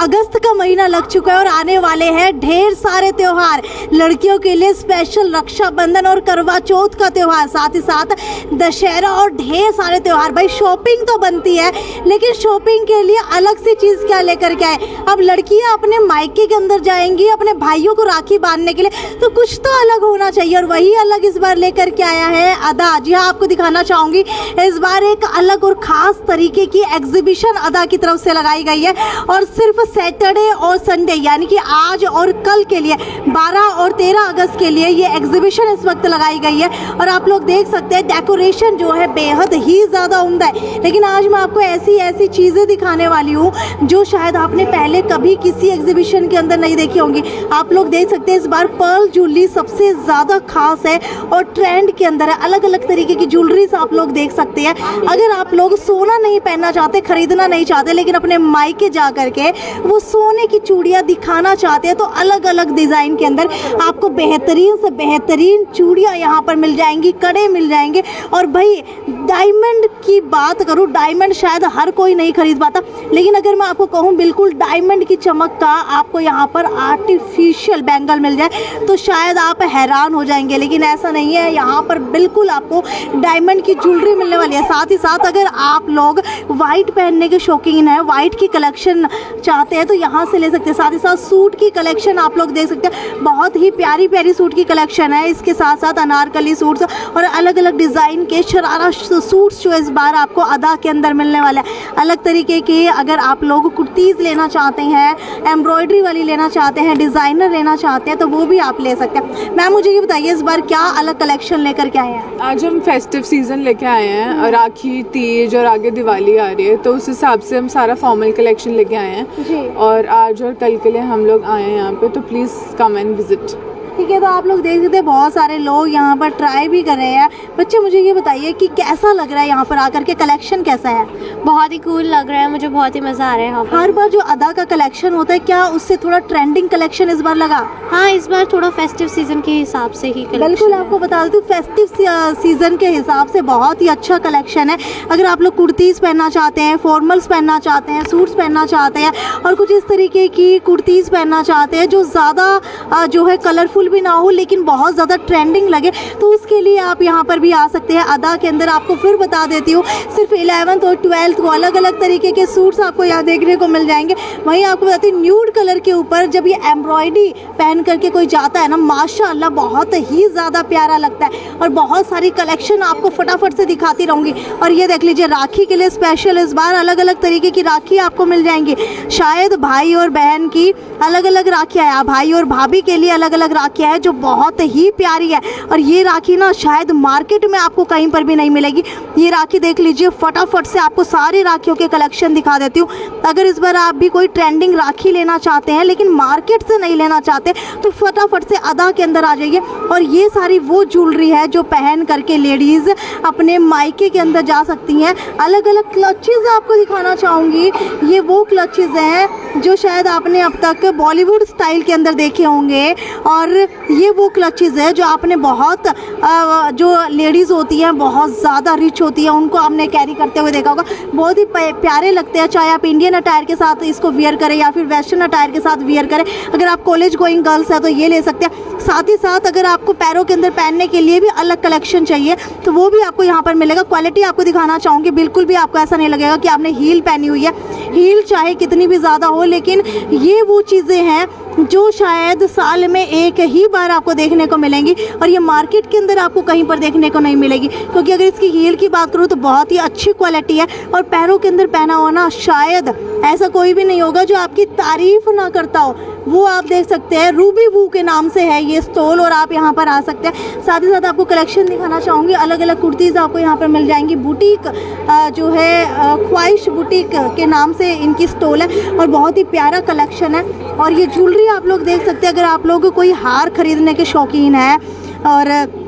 अगस्त का महीना लग चुका है और आने वाले हैं ढेर सारे त्योहार। लड़कियों के लिए स्पेशल रक्षाबंधन और करवा चौथ का त्योहार, साथ ही साथ दशहरा और ढेर सारे त्योहार। भाई शॉपिंग तो बनती है, लेकिन शॉपिंग के लिए अलग सी चीज़ क्या लेकर के आए। अब लड़कियां अपने मायके के अंदर जाएंगी अपने भाइयों को राखी बांधने के लिए, तो कुछ तो अलग होना चाहिए, और वही अलग इस बार लेकर के आया है अदा। जी हाँ, आपको दिखाना चाहूँगी इस बार एक अलग और ख़ास तरीके की एग्जीबिशन अदा की तरफ से लगाई गई है, और सिर्फ सैटरडे और संडे यानी कि आज और कल के लिए 12 और 13 अगस्त के लिए ये एग्जीबिशन इस वक्त लगाई गई है। और आप लोग देख सकते हैं डेकोरेशन जो है बेहद ही ज़्यादा उम्दा है। लेकिन आज मैं आपको ऐसी ऐसी चीज़ें दिखाने वाली हूँ जो शायद आपने पहले कभी किसी एग्जीबिशन के अंदर नहीं देखी होंगी। आप लोग देख सकते हैं इस बार पर्ल ज्वेलरी सबसे ज़्यादा खास है और ट्रेंड के अंदर है। अलग अलग तरीके की ज्वेलरीज आप लोग देख सकते हैं। अगर आप लोग सोना नहीं पहनना चाहते, खरीदना नहीं चाहते, लेकिन अपने मायके जा करके वो सोने की चूड़ियाँ दिखाना चाहते हैं, तो अलग अलग डिज़ाइन के अंदर आपको बेहतरीन से बेहतरीन चूड़ियाँ यहाँ पर मिल जाएंगी, कड़े मिल जाएंगे। और भाई डायमंड की बात करूँ, डायमंड शायद हर कोई नहीं खरीद पाता, लेकिन अगर मैं आपको कहूँ बिल्कुल डायमंड की चमक का आपको यहाँ पर आर्टिफिशियल बैंगल मिल जाए तो शायद आप हैरान हो जाएंगे। लेकिन ऐसा नहीं है, यहाँ पर बिल्कुल आपको डायमंड की ज्वेलरी मिलने वाली है। साथ ही साथ अगर आप लोग वाइट पहनने के शौकीन हैं, वाइट की कलेक्शन चाहते हैं, तो यहाँ से ले सकते हैं। साथ ही साथ सूट की कलेक्शन आप लोग देख सकते हैं, बहुत ही प्यारी प्यारी सूट की कलेक्शन है। इसके साथ साथ अनारकली सूट्स और अलग अलग डिज़ाइन के शरारा सूट्स जो इस बार आपको अदा के अंदर मिलने वाला है। अलग तरीके के अगर आप लोग कुर्तीज़ लेना चाहते हैं, एम्ब्रॉयडरी वाली लेना चाहते हैं, डिज़ाइनर लेना चाहते हैं, तो वो भी आप ले सकते हैं। मैम मुझे ये बताइए इस बार क्या अलग कलेक्शन लेकर के आए हैं? आज हम फेस्टिव सीज़न लेके आए हैं और राखी, तीज और आगे दिवाली आ रही है, तो उस हिसाब से हम सारा फॉर्मल कलेक्शन लेके आए हैं जी। और आज और कल के लिए हम लोग आए हैं यहाँ पे, तो प्लीज़ कम एंड विजिट। ठीक है, तो आप लोग देख सकते हैं बहुत सारे लोग यहाँ पर ट्राई भी कर रहे हैं। बच्चे मुझे ये बताइए कि कैसा लग रहा है यहाँ पर आकर के, कलेक्शन कैसा है? बहुत ही कूल लग रहा है, मुझे बहुत ही मज़ा आ रहा है यहाँ पर। हर बार जो अदा का कलेक्शन होता है क्या उससे थोड़ा ट्रेंडिंग कलेक्शन इस बार लगा? हाँ, इस बार थोड़ा फेस्टिव सीजन के हिसाब से ही कलेक्शन बिल्कुल, है। आपको बता देती हूँ फेस्टिव सीजन के हिसाब से बहुत ही अच्छा कलेक्शन है। अगर आप लोग कुर्तीज़ पहनना चाहते हैं, फॉर्मल्स पहनना चाहते हैं, सूट्स पहनना चाहते हैं और कुछ इस तरीके की कुर्तीज़ पहनना चाहते हैं जो ज़्यादा जो है कलरफुल भी ना हो लेकिन बहुत ज़्यादा ट्रेंडिंग लगे, तो उसके लिए आप यहाँ पर भी आ सकते हैं। अदा के अंदर आपको फिर बता देती हूँ सिर्फ 11th और 12th को अलग अलग तरीके के सूट्स आपको यहाँ देखने को मिल जाएंगे। वहीं आपको बताती हूँ न्यूड कलर के ऊपर जब ये एम्ब्रॉयडरी पहन करके कोई जाता है ना, माशाल्लाह बहुत ही ज़्यादा प्यारा लगता है। और बहुत सारी कलेक्शन आपको फटाफट से दिखाती रहूँगी। और ये देख लीजिए राखी के लिए स्पेशल इस बार अलग अलग तरीके की राखी आपको मिल जाएंगी। शायद भाई और बहन की अलग अलग राखियाँ हैं, भाई और भाभी के लिए अलग अलग राखियाँ हैं जो बहुत ही प्यारी है। और ये राखी ना शायद मार्केट में आपको कहीं पर भी नहीं मिलेगी। ये राखी देख लीजिए, फटाफट से आपको सारी राखियों के कलेक्शन दिखा देती हूँ। अगर इस बार आप भी कोई ट्रेंडिंग राखी लेना चाहते हैं लेकिन मार्केट से नहीं लेना चाहते तो फटाफट से अदा के अंदर आ जाइए। और ये सारी वो ज्वेलरी है जो पहन करके लेडीज़ अपने मायके के अंदर जा सकती हैं। अलग अलग क्लचेज़ आपको दिखाना चाहूँगी। ये वो क्लचेज़ हैं जो शायद आपने अब तक बॉलीवुड स्टाइल के अंदर देखे होंगे, और ये वो क्लचेज़ है जो आपने बहुत जो लेडीज़ होती हैं बहुत ज़्यादा रिच होती है उनको आपने कैरी करते हुए देखा होगा। बहुत ही प्यारे लगते हैं, चाहे आप इंडियन अटायर के साथ इसको वियर करें या फिर वेस्टर्न अटायर के साथ वियर करें। अगर आप कॉलेज गोइंग गर्ल्स हैं तो ये ले सकते हैं। साथ ही साथ अगर आपको पैरों के अंदर पहनने के लिए भी अलग कलेक्शन चाहिए तो वो भी आपको यहाँ पर मिलेगा। क्वालिटी आपको दिखाना चाहूँगी, बिल्कुल भी आपको ऐसा नहीं लगेगा कि आपने हील पहनी हुई है। हील चाहे कितनी भी ज़्यादा हो, लेकिन ये वो चीज़ें हैं जो शायद साल में एक ही बार आपको देखने को मिलेंगी और ये मार्केट के अंदर आपको कहीं पर देखने को नहीं मिलेगी। क्योंकि अगर इसकी हील की बात करूँ तो बहुत ही अच्छी क्वालिटी है और पैरों के अंदर पहना हुआ ना शायद ऐसा कोई भी नहीं होगा जो आपकी तारीफ ना करता हो। वो आप देख सकते हैं, रूबी वू के नाम से है ये स्टॉल और आप यहाँ पर आ सकते हैं। साथ ही साथ आपको कलेक्शन दिखाना चाहूँगी। अलग अलग कुर्तीज़ आपको यहाँ पर मिल जाएंगी। बुटीक जो है ख्वाहिश बुटीक के नाम से इनकी स्टॉल है और बहुत ही प्यारा कलेक्शन है। और ये ज्वेलरी आप लोग देख सकते हैं। अगर आप लोग कोई हार खरीदने के शौकीन है और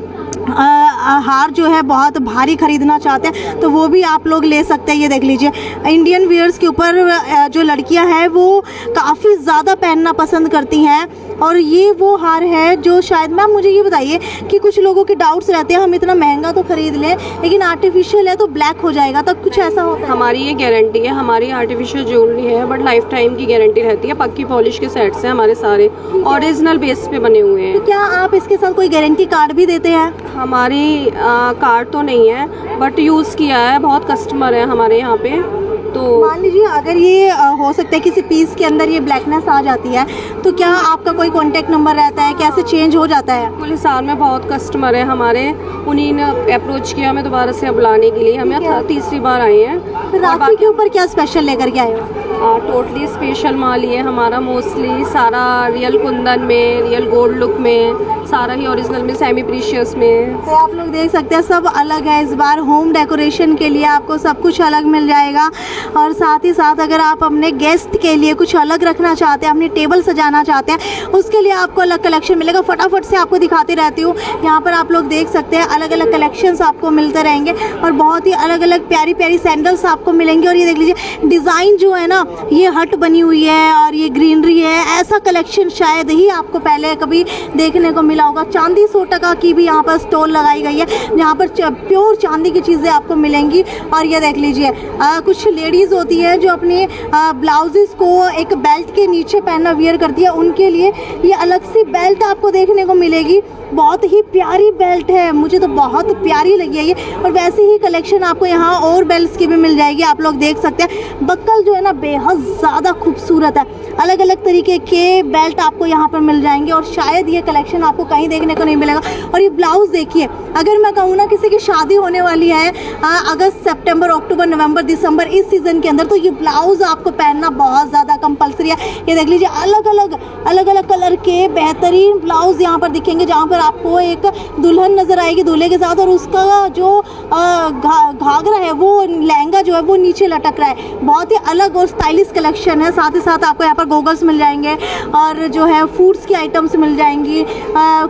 हार जो है बहुत भारी ख़रीदना चाहते हैं तो वो भी आप लोग ले सकते हैं। ये देख लीजिए इंडियन वियर्स के ऊपर जो लड़कियां हैं वो काफ़ी ज़्यादा पहनना पसंद करती हैं और ये वो हार है जो शायद, मैम मुझे ये बताइए कि कुछ लोगों के डाउट्स रहते हैं हम इतना महंगा तो खरीद लें लेकिन आर्टिफिशियल है तो ब्लैक हो जाएगा, तब कुछ ऐसा होता है? हमारी ये गारंटी है, हमारी आर्टिफिशियल ज्वेलरी है बट लाइफ टाइम की गारंटी रहती है। पक्की पॉलिश के सेट्स हैं हमारे, सारे ओरिजिनल बेस पे बने हुए हैं। तो क्या आप इसके साथ कोई गारंटी कार्ड भी देते हैं? हमारी कार्ड तो नहीं है बट यूज़ किया है, बहुत कस्टमर है हमारे यहाँ पे। तो मान लीजिए अगर ये हो सकता है किसी पीस के अंदर ये ब्लैकनेस आ जाती है तो क्या आपका कोई कॉन्टैक्ट नंबर रहता है, कैसे चेंज हो जाता है? पुलिस साल में बहुत कस्टमर है हमारे, उन्हीं ने अप्रोच किया हमें दोबारा से बुलाने के लिए, हमें तीसरी बार आए हैं। फिर राखी के ऊपर क्या स्पेशल लेकर के आए हो? टोटली स्पेशल माल ही है हमारा, मोस्टली सारा रियल कुंदन में, रियल गोल्ड लुक में, सारा ही ओरिजिनल में, सेमी प्रीशियस में। तो आप लोग देख सकते हैं सब अलग है। इस बार होम डेकोरेशन के लिए आपको सब कुछ अलग मिल जाएगा और साथ ही साथ अगर आप अपने गेस्ट के लिए कुछ अलग रखना चाहते हैं, अपनी टेबल सजाना चाहते हैं, उसके लिए आपको अलग कलेक्शन मिलेगा। फटाफट से आपको दिखाती रहती हूँ। यहाँ पर आप लोग देख सकते हैं अलग अलग कलेक्शंस आपको मिलते रहेंगे और बहुत ही अलग अलग प्यारी प्यारी सैंडल्स आपको मिलेंगे। और ये देख लीजिए डिज़ाइन जो है ना, ये हट बनी हुई है और ये ग्रीनरी है, ऐसा कलेक्शन शायद ही आपको पहले कभी देखने को मिला होगा। चांदी 100% की भी यहाँ पर स्टॉल लगाई गई है जहाँ पर प्योर चांदी की चीज़ें आपको मिलेंगी। और ये देख लीजिए कुछ लेडीज़ होती है जो अपने ब्लाउजेस को एक बेल्ट के नीचे पहनना वियर करती है, उनके लिए ये अलग सी बेल्ट आपको देखने को मिलेगी। बहुत ही प्यारी बेल्ट है, मुझे तो बहुत प्यारी लगी है ये। और वैसे ही कलेक्शन आपको यहाँ और बेल्ट्स की भी मिल जाएगी। आप लोग देख सकते हैं बक्कल जो है ना बेहद ज़्यादा खूबसूरत है। अलग अलग तरीके के बेल्ट आपको यहाँ पर मिल जाएंगे और शायद ये कलेक्शन आपको कहीं देखने को नहीं मिलेगा। और ये ब्लाउज़ देखिए, अगर मैं कहूँ ना किसी की शादी होने वाली है अगस्त, सितंबर, अक्टूबर, नवंबर, दिसंबर, इस सीज़न के अंदर, तो ये ब्लाउज़ आपको पहनना बहुत ज़्यादा कंपलसरी है। ये देख लीजिए अलग अलग कलर के बेहतरीन ब्लाउज़ यहाँ पर दिखेंगे जहाँ पर आपको एक दुल्हन नज़र आएगी दूल्हे के साथ और उसका जो घाघरा है, वो लहंगा जो है वो नीचे लटक रहा है। बहुत ही अलग और स्टाइलिश कलेक्शन है। साथ ही साथ आपको यहाँ पर गोगल्स मिल जाएंगे और जो है फूड्स की आइटम्स मिल जाएंगी,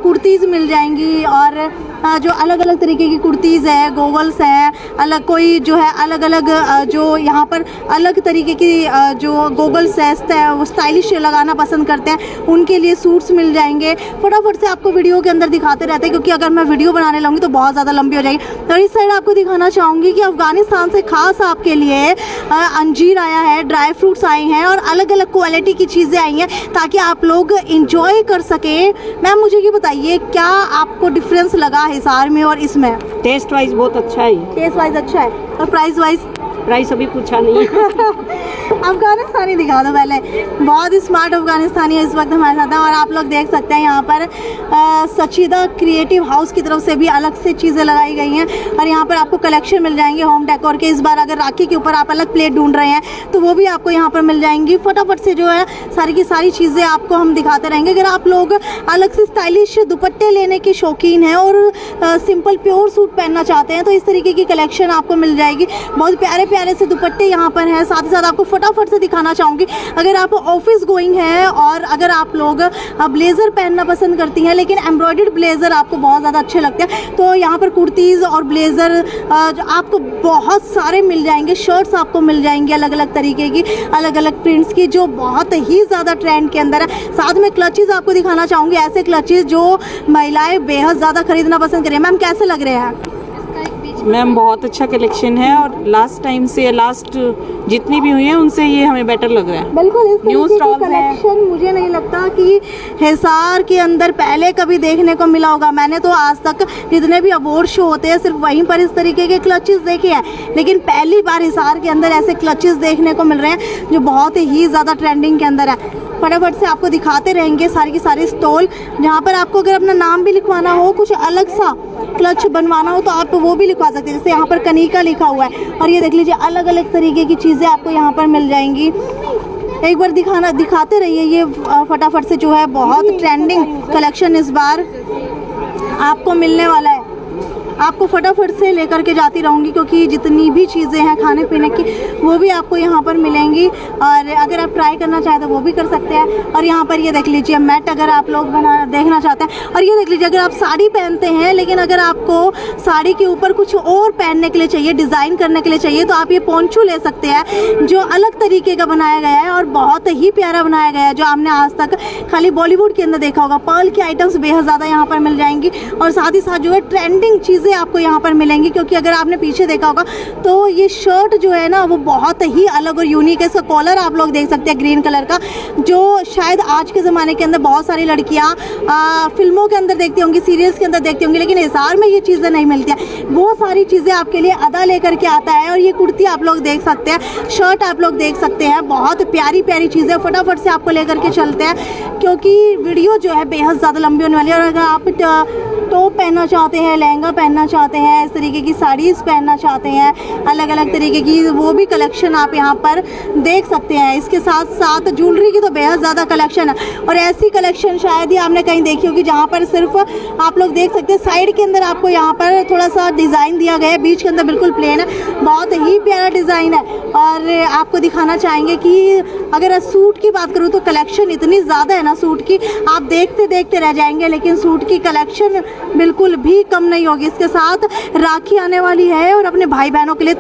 कुर्तीज़ मिल जाएंगी और जो अलग अलग तरीके की कुर्तीज़ है, गोगल्स है, अलग कोई जो है अलग अलग जो यहाँ पर अलग तरीके की जो गोगल्स है वो स्टाइलिश लगाना पसंद करते हैं, उनके लिए सूट्स मिल जाएंगे। फटाफट से आपको वीडियो के अंदर दिखाते रहते हैं क्योंकि अगर मैं वीडियो बनाने लगूंगी तो बहुत ज़्यादा लंबी हो जाएगी। तो इस साइड आपको दिखाना चाहूँगी कि अफ़गानिस्तान से खास आपके लिए अंजीर आया है, ड्राई फ्रूट्स आए हैं और अलग अलग क्वालिटी की चीज़ें आई हैं ताकि आप लोग इंजॉय कर सकें। मैम मुझे ये बताइए क्या आपको डिफरेंस लगा हिसार में और इसमें? टेस्ट वाइज बहुत अच्छा है, टेस्ट वाइज अच्छा है और प्राइस वाइज? प्राइस अभी पूछा नहीं अफगानिस्तानी दिखा दो पहले। बहुत ही स्मार्ट अफगानिस्तानी इस वक्त हमारे साथ हैं और आप लोग देख सकते हैं यहाँ पर सचीदा क्रिएटिव हाउस की तरफ से भी अलग से चीज़ें लगाई गई हैं और यहाँ पर आपको कलेक्शन मिल जाएंगे होम डेकोर के। इस बार अगर राखी के ऊपर आप अलग प्लेट ढूंढ रहे हैं तो वो भी आपको यहाँ पर मिल जाएंगी। फटाफट से जो है सारी की सारी चीज़ें आपको हम दिखाते रहेंगे। अगर आप लोग अलग से स्टाइलिश दुपट्टे लेने के शौकीन हैं और सिंपल प्योर सूट पहनना चाहते हैं तो इस तरीके की कलेक्शन आपको मिल जाएगी। बहुत प्यारे प्यारे से दुपट्टे यहाँ पर हैं। साथ ही साथ आपको फटाफट से दिखाना चाहूँगी अगर आप ऑफिस गोइंग है और अगर आप लोग ब्लेज़र पहनना पसंद करती हैं लेकिन एम्ब्रॉयडर्ड ब्लेज़र आपको बहुत ज़्यादा अच्छे लगते हैं तो यहाँ पर कुर्तीज़ और ब्लेज़र आपको बहुत सारे मिल जाएंगे। शर्ट्स आपको मिल जाएंगी अलग अलग तरीके की, अलग अलग प्रिंट्स की जो बहुत ही ज़्यादा ट्रेंड के अंदर है। साथ में क्लचेज़ आपको दिखाना चाहूँगी, ऐसे क्लचेज़ जो महिलाएँ बेहद ज़्यादा खरीदना पसंद करें। मैम कैसे लग रहे हैं? मैम बहुत अच्छा कलेक्शन है और लास्ट टाइम से लास्ट जितनी भी हुई है उनसे ये हमें बेटर लग रहा है। बिल्कुल इस न्यू तरीके की स्टॉल्स कलेक्शन मुझे नहीं लगता कि हिसार के अंदर पहले कभी देखने को मिला होगा। मैंने तो आज तक जितने भी अवार्ड शो होते हैं सिर्फ वहीं पर इस तरीके के क्लचेस देखे हैं लेकिन पहली बार हिसार के अंदर ऐसे क्लचेस देखने को मिल रहे हैं जो बहुत ही ज़्यादा ट्रेंडिंग के अंदर है। फटाफट से आपको दिखाते रहेंगे सारी की सारी स्टॉल जहाँ पर आपको अगर अपना नाम भी लिखवाना हो, कुछ अलग सा क्लच बनवाना हो तो आप वो भी लिखवा सकते हैं। जैसे यहाँ पर कनिका लिखा हुआ है और ये देख लीजिए अलग अलग तरीके की चीज़ें आपको यहाँ पर मिल जाएंगी। एक बार दिखाते रहिए ये फटाफट से जो है बहुत ट्रेंडिंग कलेक्शन इस बार आपको मिलने वाला है। आपको फटाफट से लेकर के जाती रहूँगी, क्योंकि जितनी भी चीज़ें हैं खाने पीने की वो भी आपको यहाँ पर मिलेंगी, और अगर आप ट्राई करना चाहें तो वो भी कर सकते हैं। और यहाँ पर ये देख लीजिए मैट, अगर आप लोग देखना चाहते हैं। और ये देख लीजिए, अगर आप साड़ी पहनते हैं लेकिन अगर आपको साड़ी के ऊपर कुछ और पहनने के लिए चाहिए, डिज़ाइन करने के लिए चाहिए, तो आप ये पोंचू ले सकते हैं, जो अलग तरीके का बनाया गया है और बहुत ही प्यारा बनाया गया है, जो आपने आज तक खाली बॉलीवुड के अंदर देखा होगा। पर्ल की आइटम्स बेहद ज़्यादा यहाँ पर मिल जाएंगी, और साथ ही साथ जो है ट्रेंडिंग चीज़ें आपको यहाँ पर मिलेंगी, क्योंकि अगर आपने पीछे देखा होगा तो ये शर्ट जो है ना वो बहुत ही अलग और यूनिक है। इसका कॉलर आप लोग देख सकते हैं ग्रीन कलर का, जो शायद आज के ज़माने के अंदर बहुत सारी लड़कियाँ फिल्मों के अंदर देखती होंगी, सीरियल्स के अंदर देखती होंगी, लेकिन हिसार में ये चीज़ें नहीं मिलती हैं। वो सारी चीज़ें आपके लिए अदा लेकर के आता है। और ये कुर्ती आप लोग देख सकते हैं, शर्ट आप लोग देख सकते हैं, बहुत प्यारी प्यारी चीज़ें। फटाफट से आपको लेकर के चलते हैं, क्योंकि वीडियो जो है बेहद ज़्यादा लंबी होने वाली है। और अगर आप टॉप पहनना चाहते हैं, लहंगा पहनना चाहते हैं, इस तरीके की साड़ीज़ पहनना चाहते हैं, अलग अलग तरीके की, वो भी कलेक्शन आप यहाँ पर देख सकते हैं। इसके साथ साथ ज्वेलरी की तो बेहद ज़्यादा कलेक्शन है, और ऐसी कलेक्शन शायद ही आपने कहीं देखी होगी जहाँ पर सिर्फ आप लोग देख सकते हैं साइड के अंदर आपको यहाँ पर थोड़ा सा डिज़ाइन दिया गया है, बीच के अंदर बिल्कुल प्लेन है, बहुत ही प्यारा डिज़ाइन है। और आपको दिखाना चाहेंगे कि अगर सूट की बात करूँ तो कलेक्शन इतनी ज़्यादा है ना सूट की, आप देखते देखते रह जाएंगे, लेकिन सूट की कलेक्शन बिल्कुल भी कम नहीं होगी। इसके साथ राखी आने वाली है और अपने भाई बहनों के लिए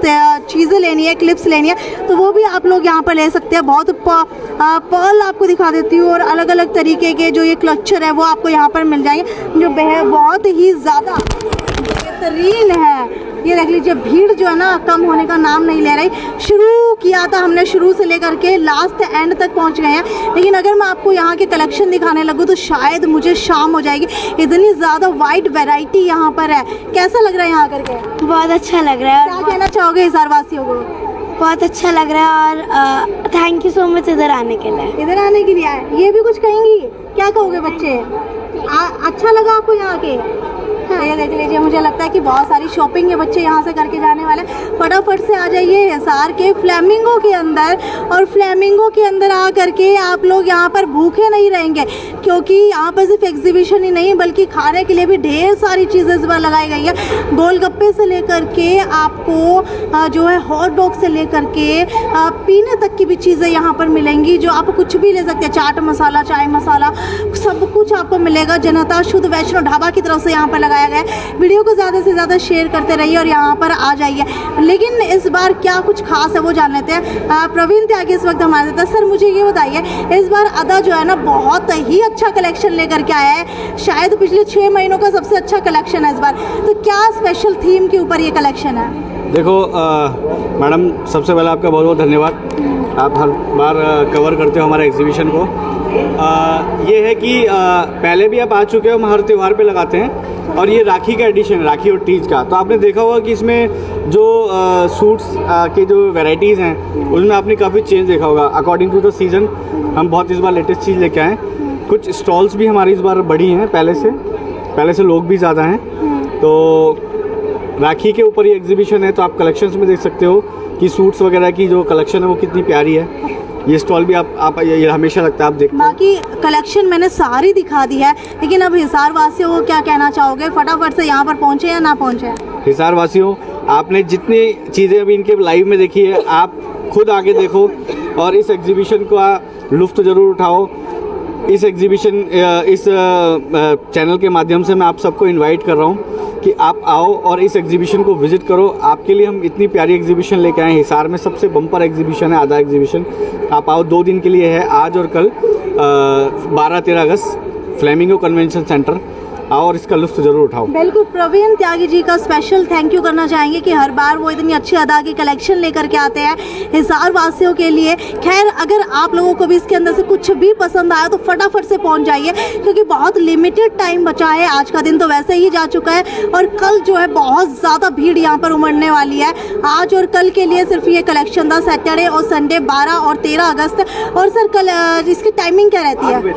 चीज़ें लेनी है, क्लिप्स लेनी है, तो वो भी आप लोग यहाँ पर ले सकते हैं। बहुत पर्ल आपको दिखा देती हूँ, और अलग अलग तरीके के जो ये क्लचर है वो आपको यहाँ पर मिल जाएंगे, जो बहुत ही ज़्यादा बेहतरीन है। ये देख लीजिए, भीड़ जो है ना कम होने का नाम नहीं ले रही। शुरू किया था हमने, शुरू से लेकर के लास्ट एंड तक पहुंच गए हैं, लेकिन अगर मैं आपको यहाँ के कलेक्शन दिखाने लगूँ तो शायद मुझे शाम हो जाएगी, इतनी ज़्यादा वाइड वैरायटी यहाँ पर है। कैसा लग रहा है यहाँ करके? बहुत अच्छा लग रहा है। क्या कहना चाहोगे हिसार वासियों को? बहुत अच्छा लग रहा है, और थैंक यू सो मच इधर आने के लिए। इधर आने के लिए आए, ये भी कुछ कहेंगी? क्या कहोगे बच्चे? अच्छा लगा आपको यहाँ के? हाँ, ये देख लीजिए, मुझे लगता है कि बहुत सारी शॉपिंग है बच्चे यहाँ से करके जाने वाले। फटाफट से आ जाइए हिसार के फ्लेमिंगो के अंदर, और फ्लेमिंगो के अंदर आ करके आप लोग यहाँ पर भूखे नहीं रहेंगे, क्योंकि यहाँ पर सिर्फ एग्जीबिशन ही नहीं बल्कि खाने के लिए भी ढेर सारी चीज़ें इस बार लगाई गई है। गोलगप्पे से लेकर के आपको जो है हॉट डॉग से लेकर के पीने तक की भी चीज़ें यहाँ पर मिलेंगी, जो आप कुछ भी ले सकते हैं। चाट मसाला, चाय मसाला, सब कुछ आपको मिलेगा। जनता शुद्ध वैष्णो ढाबा की तरफ से यहाँ पर लगाया गया है। वीडियो को ज़्यादा से ज़्यादा शेयर करते रहिए और यहाँ पर आ जाइए। लेकिन इस बार क्या कुछ खास है वो जान लेते हैं। प्रवीण त्यागी इस वक्त हमारे साथ। सर मुझे ये बताइए, इस बार अदा जो है ना बहुत ही अच्छा कलेक्शन लेकर के आया है, शायद पिछले 6 महीनों का सबसे अच्छा कलेक्शन है इस बार, तो क्या स्पेशल थीम के ऊपर ये कलेक्शन है? देखो मैडम, सबसे पहले आपका बहुत बहुत धन्यवाद। आप हर बार कवर करते हो हमारे एग्जीबिशन को। ये है कि पहले भी आप आ चुके हो, हम हर त्यौहार पे लगाते हैं, और ये राखी का एडिशन है, राखी और तीज का। तो आपने देखा होगा कि इसमें जो सूट्स के जो वैरायटीज़ हैं उसमें आपने काफ़ी चेंज देखा होगा अकॉर्डिंग टू द सीज़न। हम बहुत इस बार लेटेस्ट चीज़ लेके आए। कुछ स्टॉल्स भी हमारी इस बार बढ़ी हैं, पहले से लोग भी ज़्यादा हैं। तो राखी के ऊपर ये एग्जीबिशन है, तो आप कलेक्शंस में देख सकते हो कि सूट्स वगैरह की जो कलेक्शन है वो कितनी प्यारी है। ये स्टॉल भी आप ये हमेशा लगता है आप देखते हैं। बाकी कलेक्शन मैंने सारी दिखा दी है, लेकिन अब हिसार वासियों को क्या कहना चाहोगे? फटाफट से यहाँ पर पहुँचे या ना पहुँचे? हिसार वासियों, आपने जितनी चीज़ें अभी इनके लाइव में देखी है, आप खुद आगे देखो और इस एग्जीबिशन का लुत्फ़ ज़रूर उठाओ। इस एग्जीबिशन इस चैनल के माध्यम से मैं आप सबको इनवाइट कर रहा हूँ कि आप आओ और इस एग्जीबिशन को विजिट करो। आपके लिए हम इतनी प्यारी एग्जीबिशन लेके आए हैं। हिसार में सबसे बम्पर एग्जीबिशन है आधा एग्जीबिशन। आप आओ, 2 दिन के लिए है, आज और कल 12-13 अगस्त फ्लेमिंगो कन्वेंशन सेंटर। आओ और इसका लुत्फ़ ज़रूर उठाओ। बिल्कुल, प्रवीण त्यागी जी का स्पेशल थैंक यू करना चाहेंगे कि हर बार वो इतनी अच्छी अदा की कलेक्शन लेकर के आते हैं हिसार वासियों के लिए। खैर, अगर आप लोगों को भी इसके अंदर से कुछ भी पसंद आया तो फटाफट से पहुंच जाइए, क्योंकि बहुत लिमिटेड टाइम बचा है। आज का दिन तो वैसे ही जा चुका है, और कल जो है बहुत ज़्यादा भीड़ यहाँ पर उमड़ने वाली है। आज और कल के लिए सिर्फ ये कलेक्शन था, सैटरडे और संडे 12 और 13 अगस्त। और सर कल इसकी टाइमिंग क्या रहती है?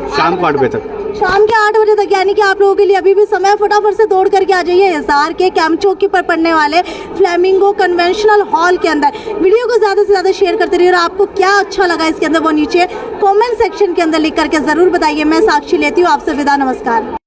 शाम को 8 बजे तक, शाम के 8 बजे तक, यानी कि आप लोगों के लिए अभी भी समय। फटाफट से दौड़ करके आ जाइए हिसार के कैंप चौक पर पड़ने वाले फ्लेमिंगो कन्वेंशनल हॉल के अंदर। वीडियो को ज़्यादा से ज़्यादा शेयर करते रहिए, और आपको क्या अच्छा लगा इसके अंदर वो नीचे कमेंट सेक्शन के अंदर लिख करके ज़रूर बताइए। मैं साक्षी लेती हूँ आपसे विदा, नमस्कार।